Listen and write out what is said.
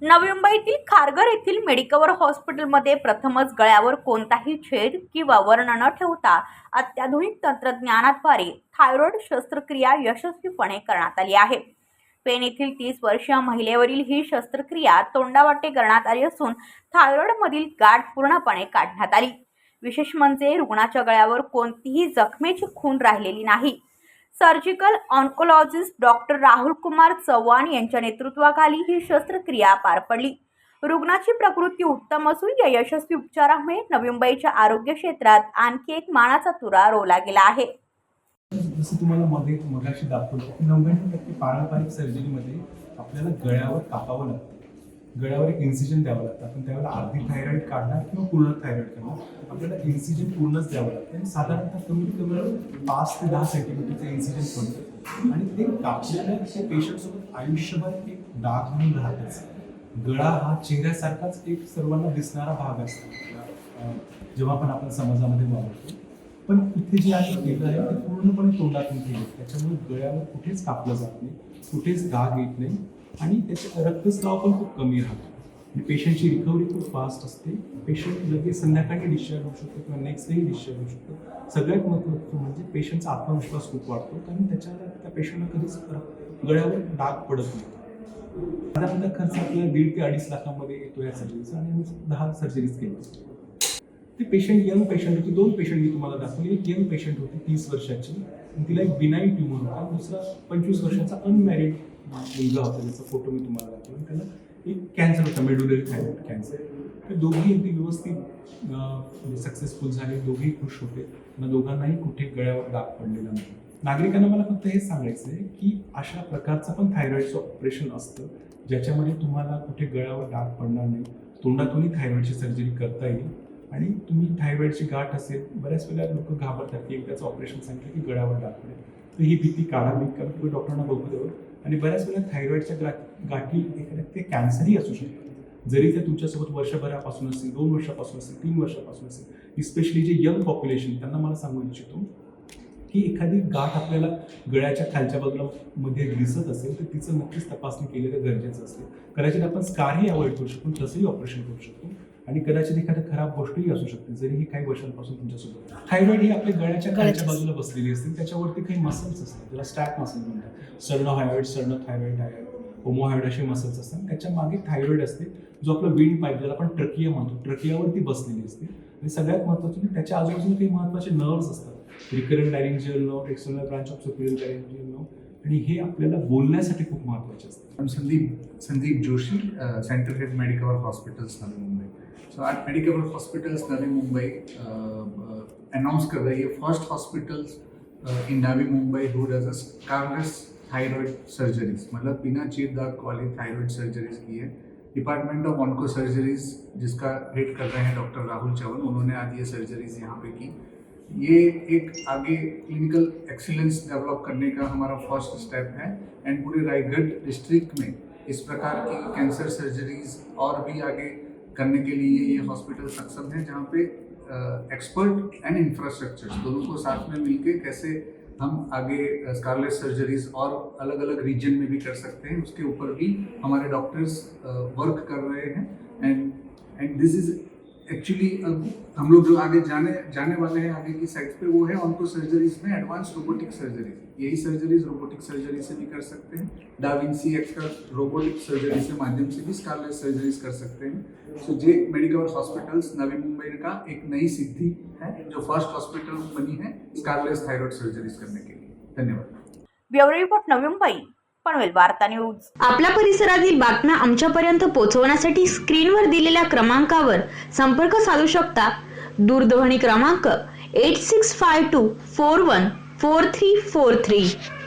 नवी मुंबईतील खारघर येथील मेडिकवर हॉस्पिटलमध्ये प्रथमच गळ्यावर कोणताही छेद किंवा वर्ण न ठेवता अत्याधुनिक तंत्रज्ञानाद्वारे थायरॉइड शस्त्रक्रिया यशस्वीपणे करण्यात आली आहे। पेण येथील 30 वर्षीय महिलेवरील ही शस्त्रक्रिया तोंडावाटे करण्यात आली असून थायरॉइडमधील गाठ पूर्णपणे काढण्यात आली। विशेष म्हणजे रुग्णाच्या गळ्यावर कोणतीही जखमेची खून राहिलेली नाही। Surgical oncologist doctor Rahul Kumar Chavan यांच्या नेतृत्वाखाली ही शस्त्रक्रिया पार पडली। रुग्णाची प्रकृती उत्तम असून या यशस्वी उपचारामुळे नवी मुंबईच्या आरोग्य क्षेत्रात आणखी एक मानाचा तुरा रोवला गेला आहे। जसं तुम्हाला मगाशी दाखवलं 99% पारंपरिक सर्जरीमध्ये आपल्याला गळ्यावर कापावं लागतं, गळ्यावर एक इन्सिजन द्यावं लागतं। आपण त्यावेळेला अर्धी थायरॉइड काढणार किंवा पूर्ण थायरॉइड काढणार, आपल्याला इन्सिजन पूर्णच द्यावं लागतं आणि साधारणतः कमीत कमी 5 ते 10 सेंटीमीटरचं इन्सिजन पडतं आणि ते कापलेल्या त्या पेशंटसोबत आयुष्यभर एक डाग म्हणून राहतच। गळा हा चेहऱ्यासारखाच एक सर्वांना दिसणारा भाग असतो जेव्हा पण आपण समाजामध्ये वावरतो, पण इथे जे आहे केलं आहे ते पूर्णपणे तोंडातून केलं, त्याच्यामुळे गळ्यावर कुठेच कापलं जात नाही, कुठेच डाग येत नाही आणि त्याचे रक्तस्राव पण खूप कमी राहतो आणि पेशंटची रिकव्हरी खूप फास्ट असते। पेशंट लगेच संध्याकाळी डिस्चार्ज होऊ शकतो किंवा नेक्स्ट डे डिस्चार्ज होऊ शकतो। सगळ्यात महत्त्वाचं म्हणजे पेशंटचा आत्मविश्वास खूप वाढतो, कारण त्या पेशंटला कधीच गळ्यावर डाग पडत नाही। साधारणतः खर्च आपल्याला 1.5 ते 2.5 लाखामध्ये येतो या सर्जरीचा आणि आम्ही 10 सर्जरीज केली। ते पेशंट यंग पेशंट होती, 2 पेशंट मी तुम्हाला दाखवले। एक यंग पेशंट होती 30 वर्षाची, तिला एक बिनाईन ट्यूमर होता, दुसरा 25 वर्षाचा अनमॅरिड मुलगा होता, ज्याचा फोटो मी तुम्हाला दाखवला। त्याला एक कॅन्सर होता, मेडुलरी थायरॉइड कॅन्सर। ते दोघेही अगदी व्यवस्थित सक्सेसफुल झाले, दोघेही खुश होते, त्यांना दोघांनाही कुठे गळ्यावर डाग पडलेला नाही। नागरिकांना मला फक्त हे सांगायचं आहे की अशा प्रकारचं पण थायरॉइडचं ऑपरेशन असतं, ज्याच्यामध्ये तुम्हाला कुठे गळ्यावर डाग पडणार नाही, तोंडातूनही थायरॉइडची सर्जरी करता येईल आणि तुम्ही थायरॉइडची गाठ असेल, बऱ्याच वेळेला लोक घाबरतात की एकदाचं ऑपरेशन सांगितलं की गळ्यावर डाग पडेल, तर ही भीती काढावी, कारण तुम्ही डॉक्टरांना बघू द्यावं। आणि बऱ्याच वेळेला थायरॉइडच्या गाठी एखाद्या ते कॅन्सरही असू शकतात, जरी ते तुमच्यासोबत वर्षभरापासून असेल, 2 वर्षापासून असेल, 3 वर्षापासून असेल। स्पेशली जे यंग पॉप्युलेशन, त्यांना मला सांगू इच्छितो की एखादी गाठ आपल्याला गळ्याच्या खालच्या बाजूला मध्ये दिसत असेल तर तिचं नक्कीच तपासणी केलेलं गरजेचं असते। कदाचित आपण स्कारही अवॉइड करू शकतो, तसंही ऑपरेशन करू शकतो आणि कदाचित एखाद्या खराब गोष्टही असू शकते, जरी ही काही वर्षांपासून तुमच्यासोबत। थायरॉइड ही आपल्या गळ्याच्या खालच्या बाजूला बसलेली असते, त्याच्यावरती काही मसल्स असतात, त्याला स्टॅक मसल म्हणतात। सर्नोहायॉइड, सर्नोथायरॉइड, होमोहायॉइड असे मसल्स असतात, त्याच्या मागे थायरॉइड असते, जो आपला विंड पाईप, ज्याला आपण ट्रकिया म्हणतो, ट्रकियावरती बसलेली असते। आणि सगळ्यात महत्त्वाचं म्हणजे त्याच्या आजूबाजूला काही महत्त्वाचे नर्व्स असतात, recurrent laryngeal nerve, external branch of superior laryngeal nerve, आणि हे आपल्याला बोलण्यासाठी खूप महत्त्वाचे असतात। Sandeep Joshi, centre head Medicover hospitals Navi Mumbai. So at Medicover Hospitals Navi Mumbai announce कर रही है first hospitals in Navi Mumbai who does a scarless thyroid surgeries, मतलब बिना चीर दाग वाली थायराइड सर्जरीज की है। डिपार्टमेंट ऑफ ऑन्को सर्जरीज जिसका हेड कर रहे हैं डॉक्टर राहुल चव्हाण, उन्होंने आज ये सर्जरीज यहाँ पे की। ये एक आगे क्लिनिकल एक्सीलेंस डेवलप करने का हमारा फर्स्ट स्टेप है एंड पूरे रायगढ़ डिस्ट्रिक्ट में इस प्रकार की कैंसर सर्जरीज और भी आगे करने के लिए ये हॉस्पिटल सक्षम है, जहाँ पे एक्सपर्ट एंड इंफ्रास्ट्रक्चर दोनों को साथ में मिलके कैसे हम आगे स्कारलेस सर्जरीज और अलग अलग रीजन में भी कर सकते हैं, उसके ऊपर भी हमारे डॉक्टर्स वर्क कर रहे हैं। एंड दिस इज एक्चुअली हम लोग जो आगे जाने वाले हैं आगे की साइड पे, वो है ऑन्को सर्जरीज में एडवांस रोबोटिक सर्जरीज। यही सर्जरीज रोबोटिक सर्जरी से भी कर सकते हैं, डा विंसी एक्स का रोबोटिक सर्जरी से माध्यम से भी स्कारलेस सर्जरीज कर सकते हैं। सो जे मेडिकवर हॉस्पिटल्स नवी मुंबई का एक नई सिद्धि है, जो फर्स्ट हॉस्पिटल बनी है स्कारलेस थायरॉइड सर्जरीज करने के लिए। धन्यवाद। ब्युरो रिपोर्ट नवी मुंबई, पनवेल वार्ता न्यूज। आपल्या परिसरातील बातम्या आमच्यापर्यंत पोहोचवण्यासाठी स्क्रीनवर दिलेल्या क्रमांकावर संपर्क साधू शकता। दूरध्वनी क्रमांक 8652414343।